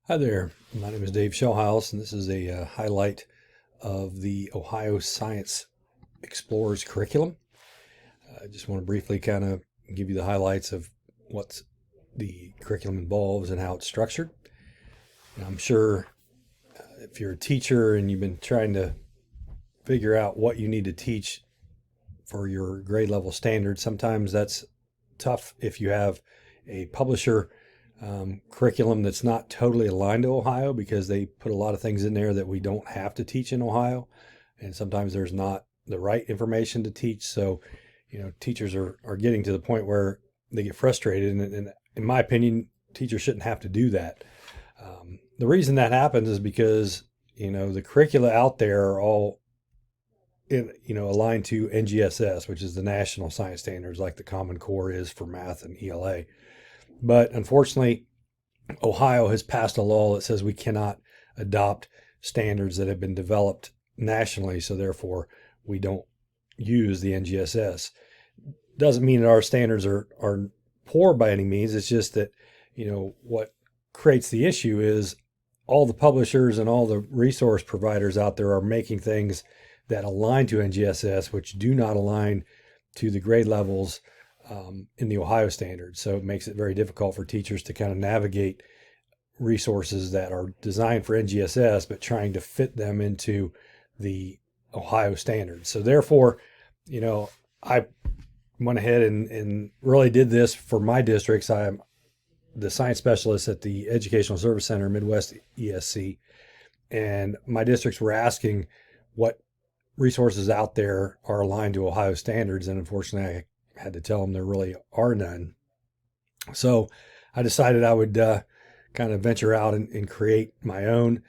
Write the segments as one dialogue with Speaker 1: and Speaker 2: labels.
Speaker 1: Hi there, my name is Dave Shellhouse, and this is a highlight of the Ohio Science Explorers curriculum. I just want to briefly kind of give you the highlights of what the curriculum involves and how it's structured. And I'm sure if you're a teacher and you've been trying to figure out what you need to teach for your grade level standards, sometimes that's tough if you have a publisher curriculum that's not totally aligned to Ohio, because they put a lot of things in there that we don't have to teach in Ohio. And sometimes there's not the right information to teach. So, teachers are getting to the point where they get frustrated. And in my opinion, teachers shouldn't have to do that. The reason that happens is because, the curricula out there are all aligned to NGSS, which is the national science standards, like the Common Core is for math and ELA. But unfortunately, Ohio has passed a law that says we cannot adopt standards that have been developed nationally, so therefore we don't use the NGSS. Doesn't mean that our standards are poor by any means. It's just that, what creates the issue is all the publishers and all the resource providers out there are making things that align to NGSS, which do not align to the grade levels in the Ohio standards. So it makes it very difficult for teachers to kind of navigate resources that are designed for NGSS, but trying to fit them into the Ohio standards. So therefore, I went ahead and really did this for my districts. I'm the science specialist at the Educational Service Center, Midwest ESC, and my districts were asking what resources out there are aligned to Ohio standards. And unfortunately, I had to tell them there really are none. So I decided I would kind of venture out and create my own.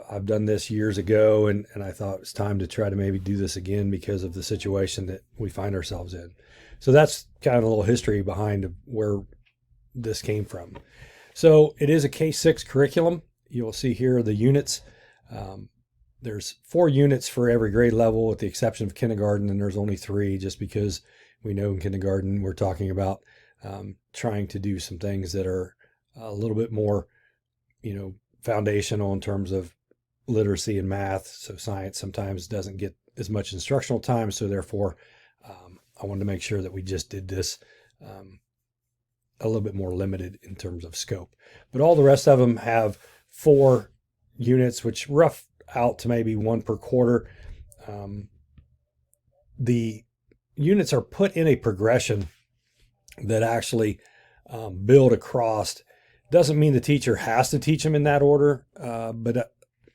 Speaker 1: I've done this years ago, and I thought it's time to try to maybe do this again because of the situation that we find ourselves in. So that's kind of a little history behind where this came from. So it is a K-6 curriculum. You'll see here the units. There's 4 units for every grade level, with the exception of kindergarten, and there's only 3 just because we know in kindergarten we're talking about trying to do some things that are a little bit more, foundational in terms of literacy and math. So science sometimes doesn't get as much instructional time. So therefore, I wanted to make sure that we just did this a little bit more limited in terms of scope. But all the rest of them have 4 units, which rough out to maybe 1 per quarter. The units are put in a progression that actually build across. Doesn't mean the teacher has to teach them in that order, but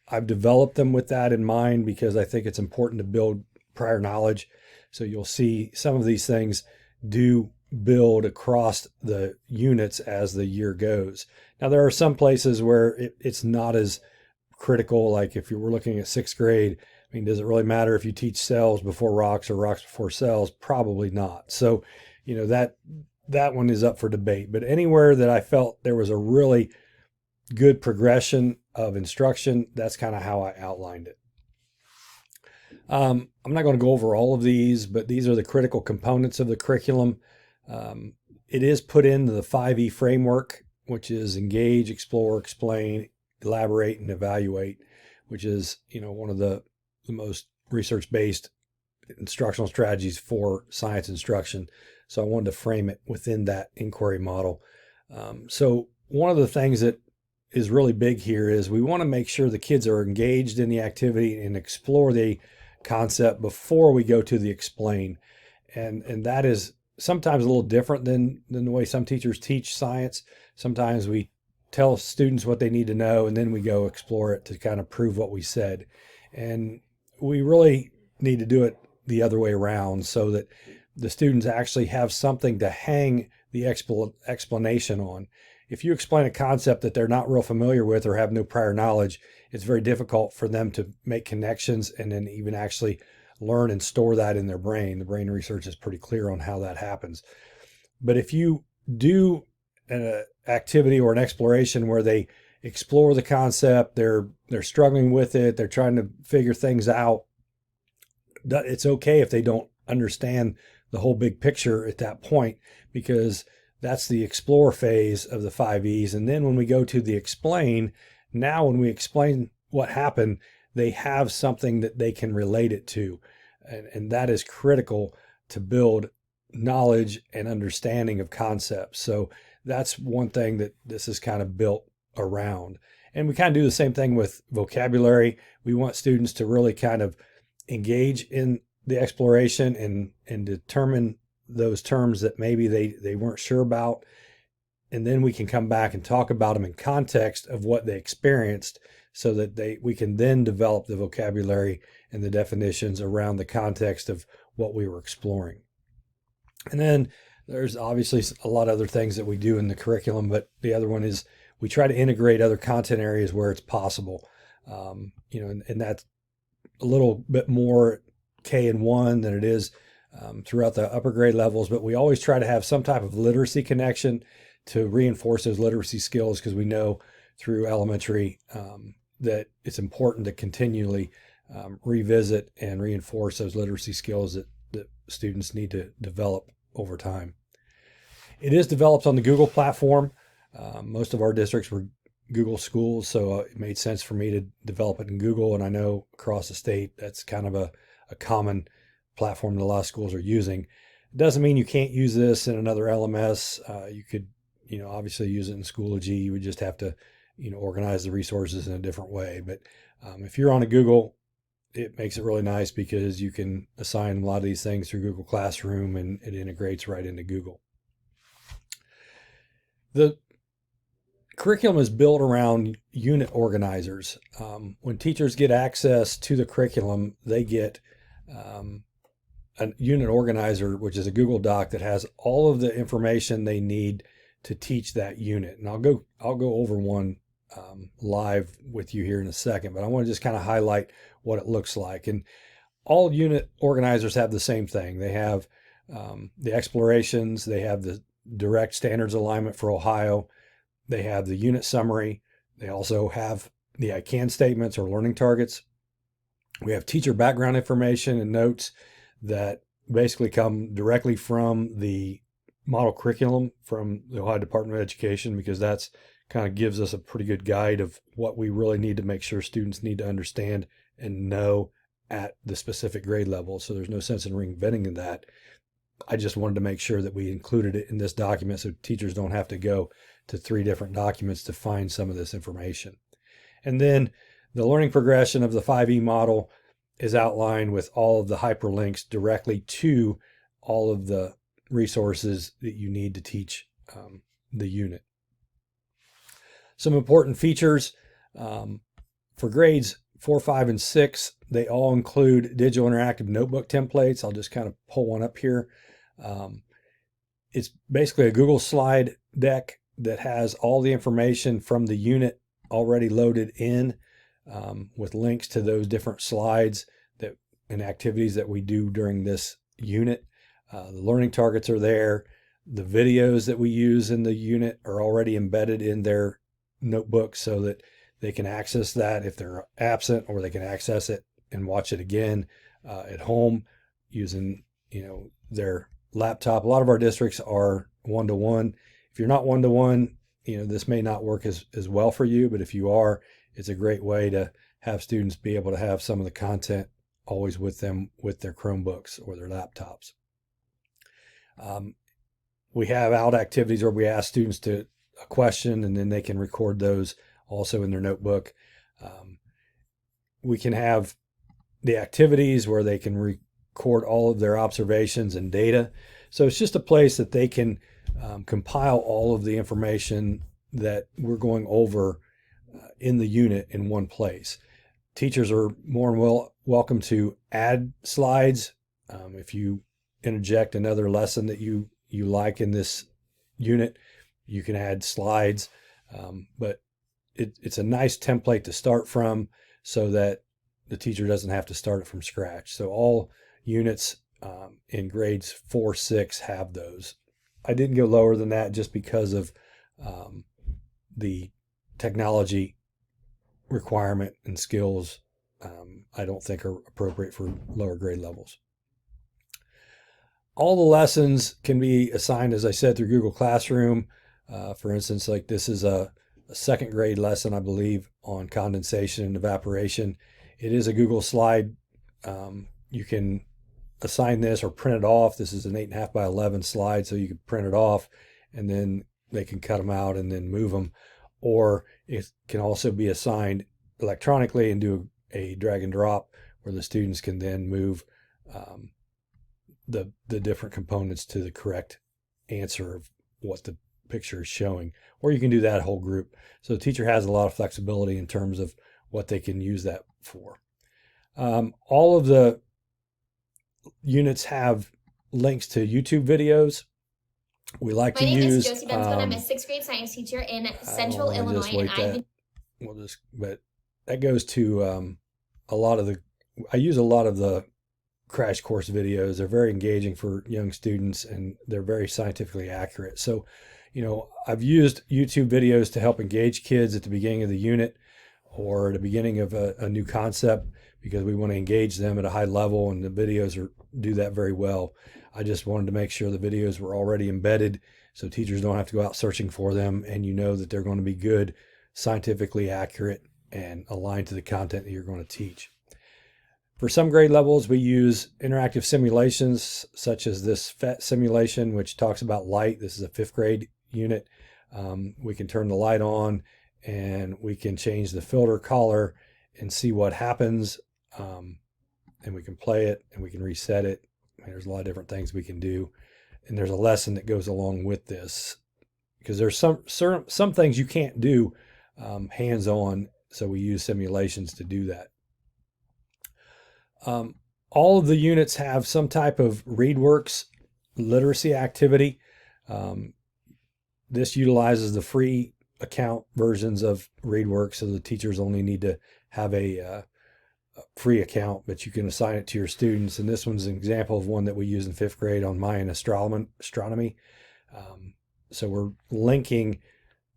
Speaker 1: I've developed them with that in mind because I think it's important to build prior knowledge. So you'll see some of these things do build across the units as the year goes. Now, there are some places where it's not as critical. Like if you were looking at 6th grade, I mean, does it really matter if you teach cells before rocks or rocks before cells? Probably not. So, that one is up for debate. But anywhere that I felt there was a really good progression of instruction, that's kind of how I outlined it. I'm not going to go over all of these, but these are the critical components of the curriculum. It is put into the 5E framework, which is engage, explore, explain, elaborate, and evaluate, which is, one of the most research-based instructional strategies for science instruction. So I wanted to frame it within that inquiry model. So one of the things that is really big here is we want to make sure the kids are engaged in the activity and explore the concept before we go to the explain. And that is sometimes a little different than the way some teachers teach science. Sometimes we tell students what they need to know, and then we go explore it to kind of prove what we said. And we really need to do it the other way around so that the students actually have something to hang the explanation on. If you explain a concept that they're not real familiar with or have no prior knowledge, it's very difficult for them to make connections and then even actually learn and store that in their brain. The brain research is pretty clear on how that happens. But if you do an activity or an exploration where they explore the concept, they're struggling with it, they're trying to figure things out, it's okay if they don't understand the whole big picture at that point, because that's the explore phase of the 5Es. And then when we go to the explain, Now, when we explain what happened, they have something that they can relate it to. And that is critical to build knowledge and understanding of concepts. So that's one thing that this is kind of built around. And we kind of do the same thing with vocabulary. We want students to really kind of engage in the exploration and determine those terms that maybe they weren't sure about. And then we can come back and talk about them in context of what they experienced, so that we can then develop the vocabulary and the definitions around the context of what we were exploring. And then there's obviously a lot of other things that we do in the curriculum, but the other one is we try to integrate other content areas where it's possible. And that's a little bit more K-1 than it is throughout the upper grade levels, but we always try to have some type of literacy connection to reinforce those literacy skills, because we know through elementary that it's important to continually revisit and reinforce those literacy skills that students need to develop over time. It is developed on the Google platform. Most of our districts were Google schools, so it made sense for me to develop it in Google. And I know across the state, that's kind of a common platform that a lot of schools are using. It doesn't mean you can't use this in another LMS. You could, obviously use it in Schoology. You would just have to, organize the resources in a different way. But if you're on a Google, it makes it really nice because you can assign a lot of these things through Google Classroom, and it integrates right into Google. The curriculum is built around unit organizers. When teachers get access to the curriculum, they get a unit organizer, which is a Google Doc that has all of the information they need to teach that unit. And I'll go over one live with you here in a second, but I want to just kind of highlight what it looks like. And all unit organizers have the same thing. They have the explorations, they have the direct standards alignment for Ohio, they have the unit summary, they also have the I can statements or learning targets. We have teacher background information and notes that basically come directly from the model curriculum from the Ohio Department of Education, because that's kind of gives us a pretty good guide of what we really need to make sure students need to understand and know at the specific grade level. So there's no sense in reinventing that. I just wanted to make sure that we included it in this document so teachers don't have to go to 3 different documents to find some of this information. And then the learning progression of the 5E model is outlined with all of the hyperlinks directly to all of the resources that you need to teach the unit. Some important features for grades 4, 5, and 6, they all include digital interactive notebook templates. I'll just kind of pull one up here. It's basically a Google slide deck that has all the information from the unit already loaded in, with links to those different slides and activities that we do during this unit. The learning targets are there. The videos that we use in the unit are already embedded in their notebook so that they can access that if they're absent, or they can access it and watch it again at home using their laptop. A lot of our districts are 1-to-1. If you're not 1-to-1, this may not work as well for you, but if you are, it's a great way to have students be able to have some of the content always with them with their Chromebooks or their laptops. We have out activities where we ask students to a question, and then they can record those also in their notebook. We can have the activities where they can record all of their observations and data. So it's just a place that they can compile all of the information that we're going over in the unit in one place. Teachers are more than welcome to add slides. If you interject another lesson that you like in this unit, you can add slides. But it's a nice template to start from so that the teacher doesn't have to start it from scratch. So all units in grades 4, 6 have those. I didn't go lower than that just because of the technology requirement and skills I don't think are appropriate for lower grade levels. All the lessons can be assigned, as I said, through Google Classroom. For instance, like this is a second grade lesson, I believe, on condensation and evaporation. It is a Google slide. You can assign this or print it off. This is an 8.5 by 11 slide, so you can print it off and then they can cut them out and then move them. Or it can also be assigned electronically and do a drag and drop where the students can then move the different components to the correct answer of what the picture is showing. Or you can do that whole group. So the teacher has a lot of flexibility in terms of what they can use that for. All of the units have links to YouTube videos. We like to use.
Speaker 2: My name is Josie Benson. I'm a 6th grade science teacher in Central Illinois, and
Speaker 1: but that goes to a lot of the. I use a lot of the crash course videos. They're very engaging for young students, and they're very scientifically accurate. So, I've used YouTube videos to help engage kids at the beginning of the unit or at the beginning of a new concept, because we want to engage them at a high level, and the videos do that very well. I just wanted to make sure the videos were already embedded so teachers don't have to go out searching for them, and that they're going to be good, scientifically accurate, and aligned to the content that you're going to teach. For some grade levels, we use interactive simulations such as this PhET simulation, which talks about light. This is a 5th grade unit. We can turn the light on and we can change the filter color and see what happens. And we can play it and we can reset it. There's a lot of different things we can do. And there's a lesson that goes along with this, because there's some things you can't do hands-on. So we use simulations to do that. All of the units have some type of ReadWorks literacy activity. This utilizes the free account versions of ReadWorks, so the teachers only need to have a free account, but you can assign it to your students. And this one's an example of one that we use in 5th grade on Mayan astronomy. So we're linking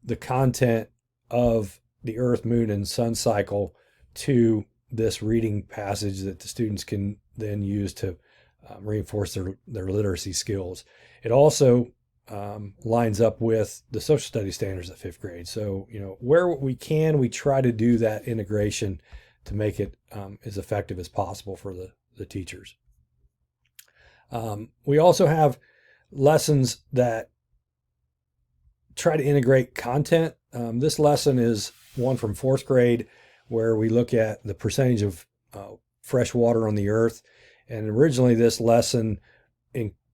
Speaker 1: the content of the Earth, Moon, and Sun cycle to this reading passage that the students can then use to reinforce their literacy skills. It also lines up with the social studies standards at 5th grade. So, where we can, we try to do that integration to make it as effective as possible for the teachers. We also have lessons that try to integrate content. This lesson is one from 4th grade, where we look at the percentage of fresh water on the earth. And originally this lesson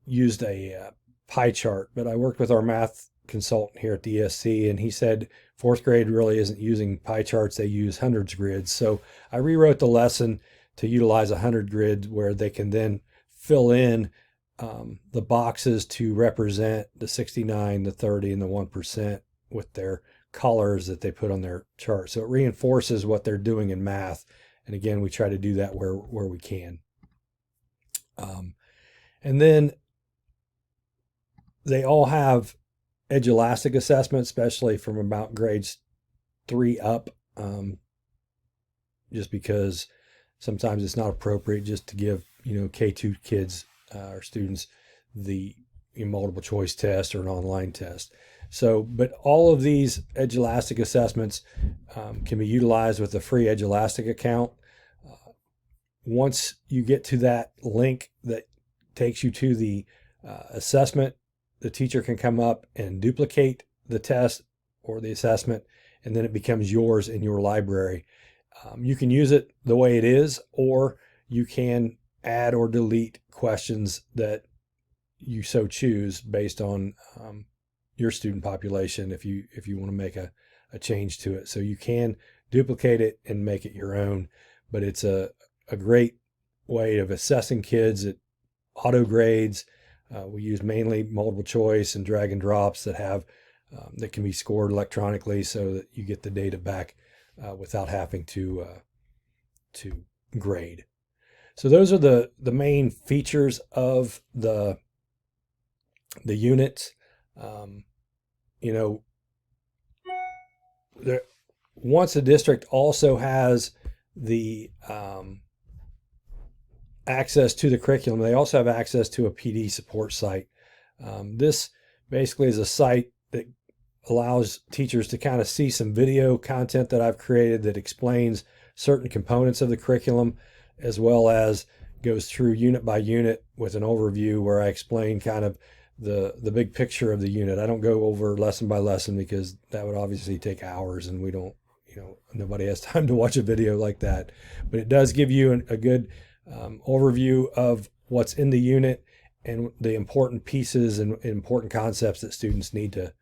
Speaker 1: used a pie chart, but I worked with our math consultant here at the ESC, and he said 4th grade really isn't using pie charts, they use hundreds grids. So I rewrote the lesson to utilize 100 grids, where they can then fill in the boxes to represent the 69, the 30, and the 1% with their colors that they put on their chart. So it reinforces what they're doing in math. And again, we try to do that where we can. And then they all have Edulastic assessment, especially from about grades 3 up, just because sometimes it's not appropriate just to give, K2 kids or students the multiple choice test or an online test. So, but all of these Edulastic assessments can be utilized with the free Edulastic account. Once you get to that link that takes you to the assessment, the teacher can come up and duplicate the test or the assessment, and then it becomes yours in your library. You can use it the way it is, or you can add or delete questions that you so choose based on your student population if you want to make a change to it. So you can duplicate it and make it your own, but it's a great way of assessing kids at auto grades. We use mainly multiple choice and drag and drops that have that can be scored electronically, so that you get the data back without having to grade. So those are the main features of the units. Once a district also has the access to the curriculum, they also have access to a PD support site. This basically is a site that allows teachers to kind of see some video content that I've created that explains certain components of the curriculum, as well as goes through unit by unit with an overview where I explain kind of the big picture of the unit. I don't go over lesson by lesson because that would obviously take hours, and we don't, nobody has time to watch a video like that. But it does give you a good overview of what's in the unit and the important pieces and important concepts that students need to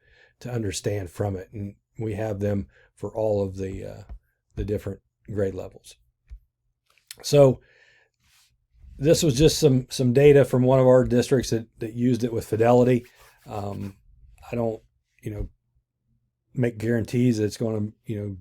Speaker 1: understand from it. And we have them for all of the different grade levels. So this was just some data from one of our districts that used it with Fidelity. I don't, make guarantees that it's going to,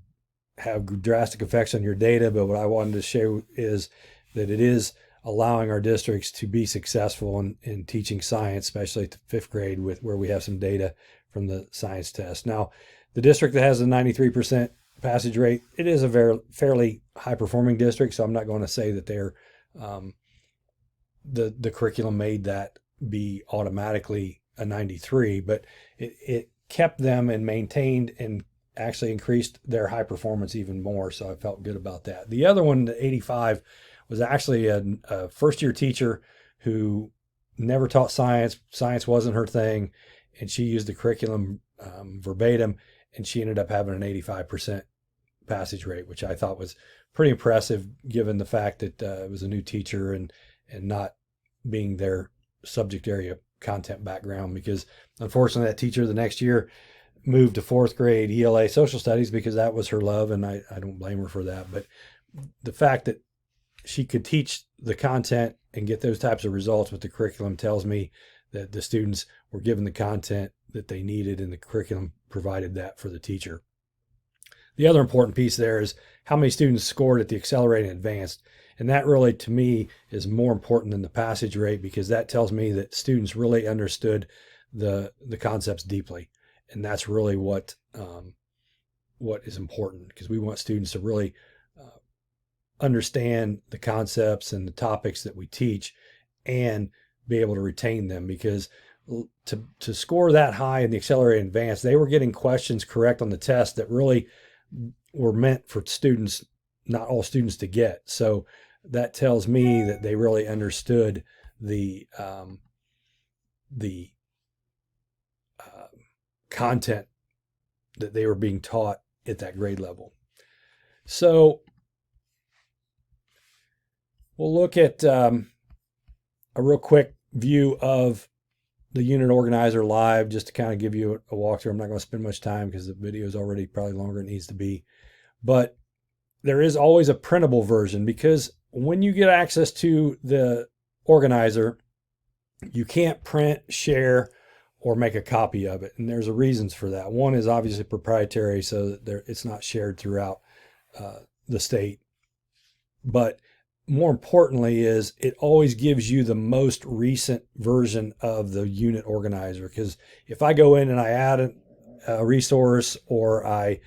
Speaker 1: have drastic effects on your data, but what I wanted to show is that it is allowing our districts to be successful in teaching science, especially at the 5th grade, where we have some data from the science test. Now, the district that has a 93% passage rate, it is a fairly high performing district, so I'm not going to say that they're the curriculum made that be automatically a 93, but it kept them and maintained and actually increased their high performance even more. So I felt good about that. The other one, the 85, was actually a first-year teacher who never taught science. Science wasn't her thing, and she used the curriculum verbatim, and she ended up having an 85% passage rate, which I thought was pretty impressive given the fact that it was a new teacher and not being their subject area content background, because unfortunately that teacher the next year moved to 4th grade ELA social studies because that was her love, and I don't blame her for that. But the fact that she could teach the content and get those types of results with the curriculum tells me that the students were given the content that they needed, and the curriculum provided that for the teacher. The other important piece there is how many students scored at the accelerated and advanced. And that really, to me, is more important than the passage rate, because that tells me that students really understood the concepts deeply. And that's really what is important, because we want students to really understand the concepts and the topics that we teach and be able to retain them. Because to score that high in the accelerated and advanced, they were getting questions correct on the test that really were meant for students, not all students, to get. So that tells me that they really understood the content that they were being taught at that grade level. So we'll look at a real quick view of the unit organizer live, just to kind of give you a walkthrough. I'm not going to spend much time because the video is already probably longer than it needs to be. But there is always a printable version, because when you get access to the organizer, you can't print, share, or make a copy of it. And there's a reasons for that. One is obviously proprietary, so that it's not shared throughout the state. But more importantly is it always gives you the most recent version of the unit organizer. Because if I go in and I add a resource, or I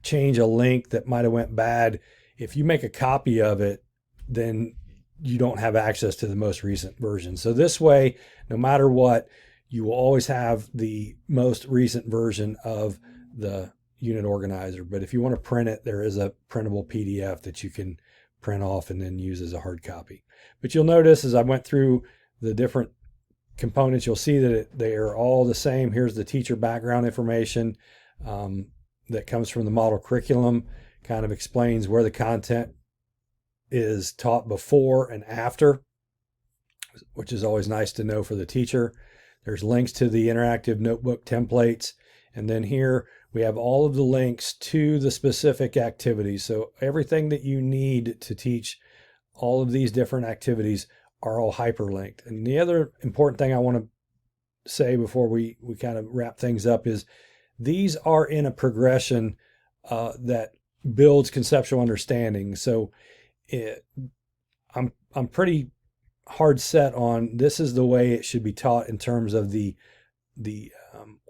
Speaker 1: change a link that might have went bad, if you make a copy of it, then you don't have access to the most recent version. So this way, no matter what, you will always have the most recent version of the unit organizer. But if you want to print it, there is a printable PDF that you can print off and then use as a hard copy. But you'll notice as I went through the different components, you'll see that they are all the same. Here's the teacher background information that comes from the model curriculum, kind of explains where the content is taught before and after, which is always nice to know for the teacher. There's links to the interactive notebook templates. And then here we have all of the links to the specific activities. So everything that you need to teach all of these different activities are all hyperlinked. And the other important thing I want to say before we kind of wrap things up is these are in a progression that builds conceptual understanding. So I'm pretty hard set on this is the way it should be taught in terms of the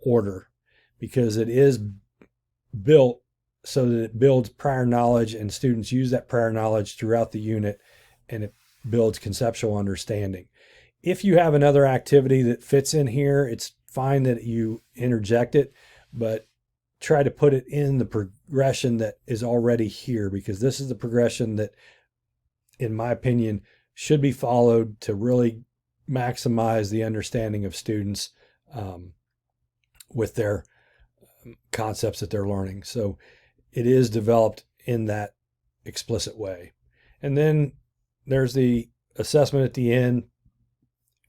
Speaker 1: order, because it is built so that it builds prior knowledge and students use that prior knowledge throughout the unit, and it builds conceptual understanding. If you have another activity that fits in here, it's fine that you interject it, but try to put it in the progression that is already here, because this is the progression that, in my opinion, should be followed to really maximize the understanding of students with their concepts that they're learning. So it is developed in that explicit way. And then there's the assessment at the end.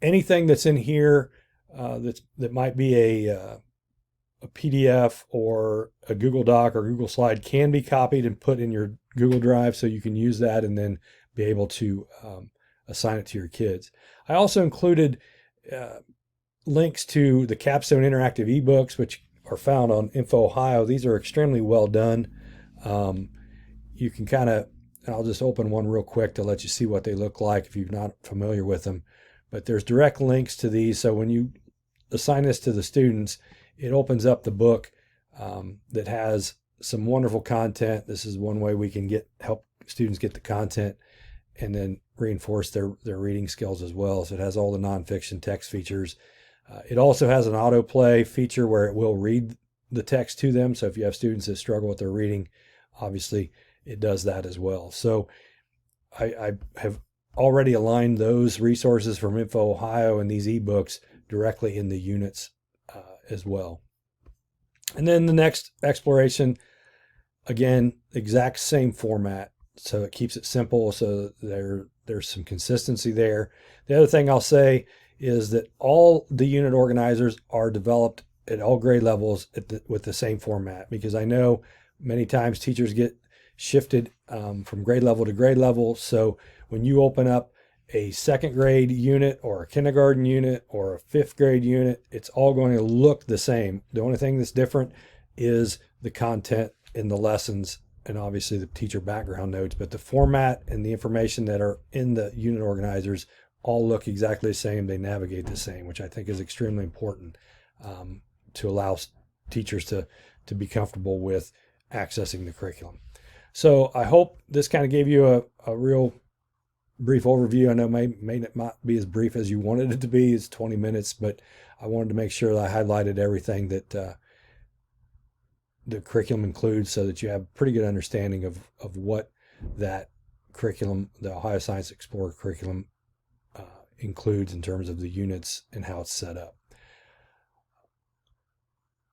Speaker 1: Anything that's in here that might be a PDF or a Google Doc or Google Slide can be copied and put in your Google Drive, so you can use that and then be able to assign it to your kids. I also included links to the Capstone Interactive eBooks, which are found on InfoOhio. These are extremely well done. You can kind of, I'll just open one real quick to let you see what they look like if you're not familiar with them. But there's direct links to these, so when you assign this to the students, it opens up the book that has some wonderful content. This is one way we can help students get the content and then reinforce their reading skills as well. So it has all the nonfiction text features. It also has an autoplay feature where it will read the text to them. So if you have students that struggle with their reading, obviously it does that as well. So I have already aligned those resources from InfoOhio and these ebooks directly in the units as well. And then the next exploration, again, exact same format. So it keeps it simple. So there's some consistency there. The other thing I'll say is that all the unit organizers are developed at all grade levels with the same format, because I know many times teachers get shifted from grade level to grade level. So when you open up a second grade unit or a kindergarten unit or a fifth grade unit, it's all going to look the same. The only thing that's different is the content in the lessons and obviously the teacher background notes, but the format and the information that are in the unit organizers all look exactly the same. They navigate the same, which I think is extremely important to allow teachers to be comfortable with accessing the curriculum. So I hope this kind of gave you a real brief overview. I know it may not be as brief as you wanted it to be. It's 20 minutes, but I wanted to make sure that I highlighted everything that the curriculum includes, so that you have a pretty good understanding of what that curriculum, the Ohio Science Explorer curriculum, includes in terms of the units and how it's set up.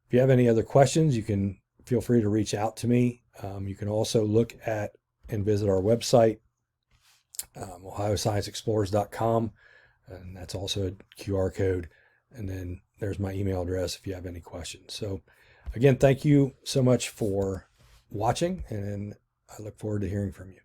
Speaker 1: If you have any other questions, you can feel free to reach out to me. You can also look at and visit our website, ohioscienceexplorers.com, and that's also a QR code. And then there's my email address if you have any questions. So again, thank you so much for watching, and I look forward to hearing from you.